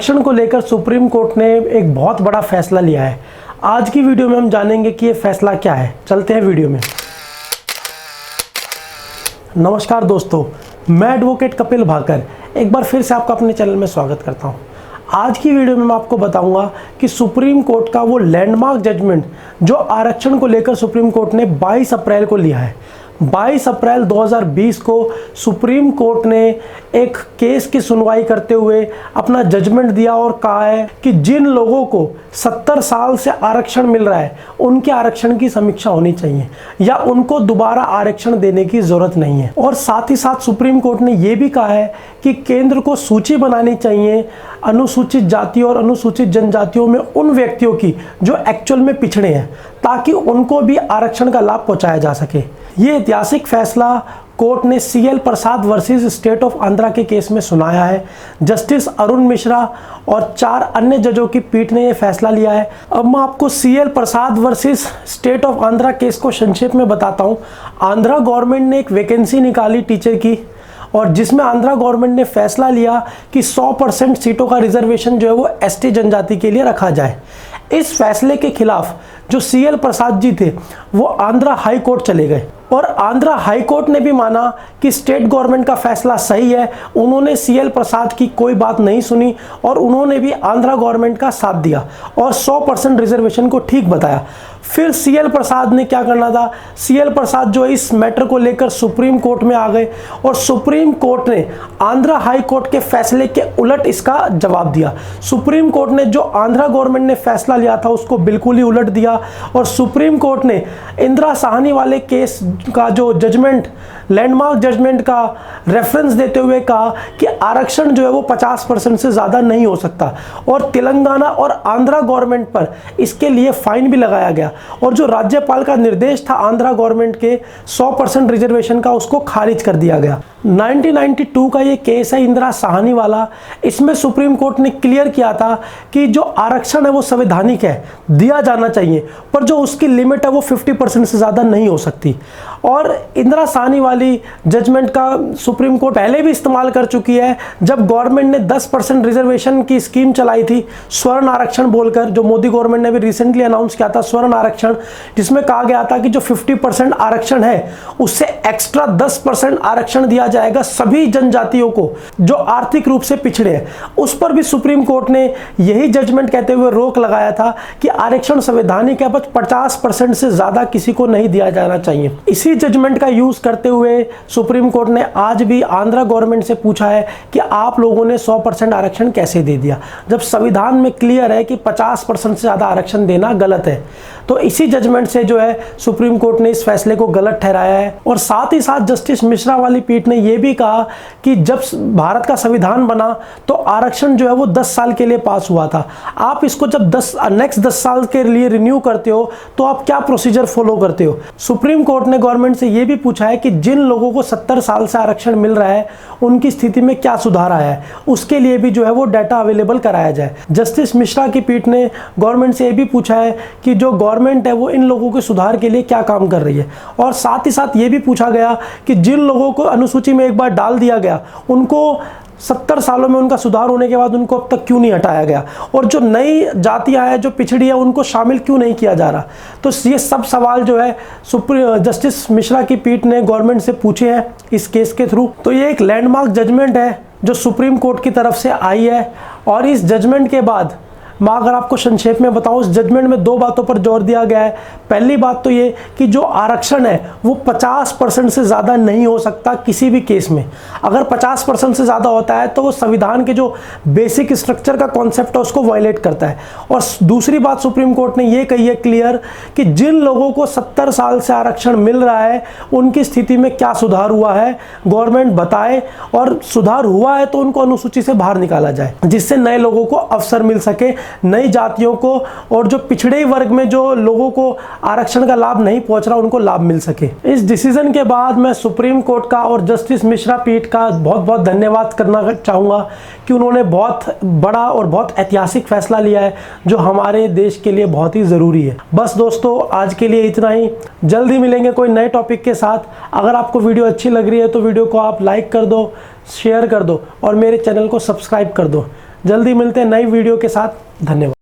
आरक्षण को लेकर सुप्रीम कोर्ट ने एक बहुत बड़ा फैसला लिया है। आज की वीडियो में हम जानेंगे कि ये फैसला क्या है। चलते हैं वीडियो में। नमस्कार दोस्तों, मैं एडवोकेट कपिल भाकर एक बार फिर से आपका अपने चैनल में स्वागत करता हूं। आज की वीडियो में मैं आपको बताऊंगा कि सुप्रीम कोर्ट का वो लैंडमार्क जजमेंट जो आरक्षण को लेकर सुप्रीम कोर्ट ने 22 अप्रैल को लिया है। 22 अप्रैल 2020 को सुप्रीम कोर्ट ने एक केस की सुनवाई करते हुए अपना जजमेंट दिया और कहा है कि जिन लोगों को 70 साल से आरक्षण मिल रहा है उनके आरक्षण की समीक्षा होनी चाहिए या उनको दोबारा आरक्षण देने की ज़रूरत नहीं है। और साथ ही साथ सुप्रीम कोर्ट ने यह भी कहा है कि केंद्र को सूची बनानी चाहिए अनुसूचित जातियों और अनुसूचित जनजातियों में उन व्यक्तियों की जो एक्चुअल में पिछड़े हैं, ताकि उनको भी आरक्षण का लाभ पहुंचाया जा सके। ये ऐतिहासिक फैसला कोर्ट ने CL Prasad versus state of Andhra के केस में सुनाया है। जस्टिस अरुण मिश्रा और 4 अन्य जजों की पीठ ने यह फैसला लिया है। अब मैं आपको CL Prasad versus state of Andhra case को संक्षेप में बताता हूँ। आंध्रा गवर्नमेंट ने एक वैकेंसी निकाली टीचर की, और जिसमें आंध्रा गवर्नमेंट ने फैसला लिया कि 100% सीटों का रिजर्वेशन जो है वो ST जनजाति के लिए रखा जाए। इस फैसले के खिलाफ जो CL प्रसाद जी थे वो आंध्रा हाई कोर्ट चले गए, और आंध्रा हाई कोर्ट ने भी माना कि स्टेट गवर्नमेंट का फैसला सही है। उन्होंने CL प्रसाद की कोई बात नहीं सुनी और उन्होंने भी आंध्रा गवर्नमेंट का साथ दिया और 100% रिजर्वेशन को ठीक बताया। फिर CL प्रसाद ने क्या करना था, CL प्रसाद जो इस मैटर को लेकर सुप्रीम कोर्ट में आ गए और सुप्रीम कोर्ट ने आंध्रा हाई कोर्ट के फैसले के उलट इसका जवाब दिया। सुप्रीम कोर्ट ने जो आंध्रा गवर्नमेंट ने फैसला लिया था उसको बिल्कुल ही उलट दिया, और सुप्रीम कोर्ट ने इंदिरा साहनी वाले केस का जो जजमेंट, लैंडमार्क जजमेंट का रेफरेंस देते हुए कहा कि आरक्षण जो है वो 50% से ज़्यादा नहीं हो सकता, और तेलंगाना और आंध्रा गवर्नमेंट पर इसके लिए फाइन भी लगाया गया। और जो राज्यपाल का निर्देश था आंध्रा गवर्नमेंट के 100% रिजर्वेशन का, उसको खारिज कर दिया गया। 1992 का ये केस है इंदिरा साहनी वाला। इसमें सुप्रीम कोर्ट ने क्लियर किया था कि जो आरक्षण है वो संवैधानिक है, दिया जाना चाहिए, पर जो उसकी लिमिट है वो 50% से ज़्यादा नहीं हो सकती। और इंदिरा साहनी वाली जजमेंट का सुप्रीम कोर्ट पहले भी इस्तेमाल कर चुकी है, जब गवर्नमेंट ने 10% रिजर्वेशन की स्कीम चलाई थी, स्वर्ण आरक्षण बोलकर, जो मोदी गवर्नमेंट ने भी रिसेंटली अनाउंस किया था स्वर्ण आरक्षण, जिसमें कहा गया था कि जो 50% आरक्षण है उससे एक्स्ट्रा 10% आरक्षण दिया जाएगा सभी जनजातियों को जो आर्थिक रूप से पिछड़े हैं। उस पर भी सुप्रीम कोर्ट ने यही जजमेंट कहते हुए रोक लगाया था कि आरक्षण संवैधानिक है, बस 50% से ज्यादा किसी को नहीं दिया जाना चाहिए। इसी जजमेंट का यूज करते हुए सुप्रीम कोर्ट ने आज भी आंध्रा गवर्नमेंट से पूछा है कि आप लोगों ने 100% आरक्षण कैसे दे दिया, जब संविधान में क्लियर है कि 50% से ज्यादा आरक्षण देना गलत है। तो इसी जजमेंट से जो है सुप्रीम कोर्ट ने इस फैसले को गलत ठहराया है। और साथ ही साथ जस्टिस मिश्रा वाली पीठ ने यह भी कहा कि जब भारत का संविधान बना तो आरक्षण जो है वो 10 साल के लिए पास हुआ था। आप इसको जब नेक्स्ट 10 साल के लिए रिन्यू करते हो तो आप क्या प्रोसीजर फॉलो करते हो। सुप्रीम कोर्ट ने गवर्नमेंट से यह भी पूछा है कि जिन लोगों को 70 साल से आरक्षण मिल रहा है उनकी स्थिति में क्या सुधार आया है, उसके लिए भी जो है वो डाटा अवेलेबल कराया जाए। जस्टिस मिश्रा की पीठ ने गवर्नमेंट से यह भी पूछा है कि जो गवर्नमेंट है वो इन लोगों के सुधार के लिए क्या काम कर रही है, और साथ ही साथ ये भी पूछा गया कि जिन लोगों को अनुसूची में एक बार डाल दिया गया उनको 70 सालों में उनका सुधार होने के बाद उनको अब तक क्यों नहीं हटाया गया, और जो नई जातियां हैं जो पिछड़ी है उनको शामिल क्यों नहीं किया जा रहा। तो ये सब सवाल जो है जस्टिस मिश्रा की पीठ ने गवर्नमेंट से पूछे हैं इस केस के थ्रू। तो ये एक लैंडमार्क जजमेंट है जो सुप्रीम कोर्ट की तरफ से आई है, और इस जजमेंट के बाद मैं अगर आपको संक्षेप में बताऊं, इस जजमेंट में 2 बातों पर जोर दिया गया है। पहली बात तो ये कि जो आरक्षण है वो 50% से ज़्यादा नहीं हो सकता किसी भी केस में। अगर 50% से ज़्यादा होता है तो वो संविधान के जो बेसिक स्ट्रक्चर का कॉन्सेप्ट है उसको वायलेट करता है। और दूसरी बात सुप्रीम कोर्ट ने ये कही है क्लियर कि जिन लोगों को 70 साल से आरक्षण मिल रहा है उनकी स्थिति में क्या सुधार हुआ है गवर्नमेंट बताए, और सुधार हुआ है तो उनको अनुसूची से बाहर निकाला जाए, जिससे नए लोगों को अवसर मिल सके, नई जातियों को, और जो पिछड़े वर्ग में जो लोगों को आरक्षण का लाभ नहीं पहुंच रहा उनको लाभ मिल सके। इस डिसीजन के बाद मैं सुप्रीम कोर्ट का और जस्टिस मिश्रा पीठ का बहुत बहुत धन्यवाद करना चाहूँगा कि उन्होंने बहुत बड़ा और बहुत ऐतिहासिक फैसला लिया है जो हमारे देश के लिए बहुत ही ज़रूरी है। बस दोस्तों, आज के लिए इतना ही। जल्दी मिलेंगे कोई नए टॉपिक के साथ। अगर आपको वीडियो अच्छी लग रही है तो वीडियो को आप लाइक कर दो, शेयर कर दो और मेरे चैनल को सब्सक्राइब कर दो। जल्दी मिलते हैं नई वीडियो के साथ। धन्यवाद।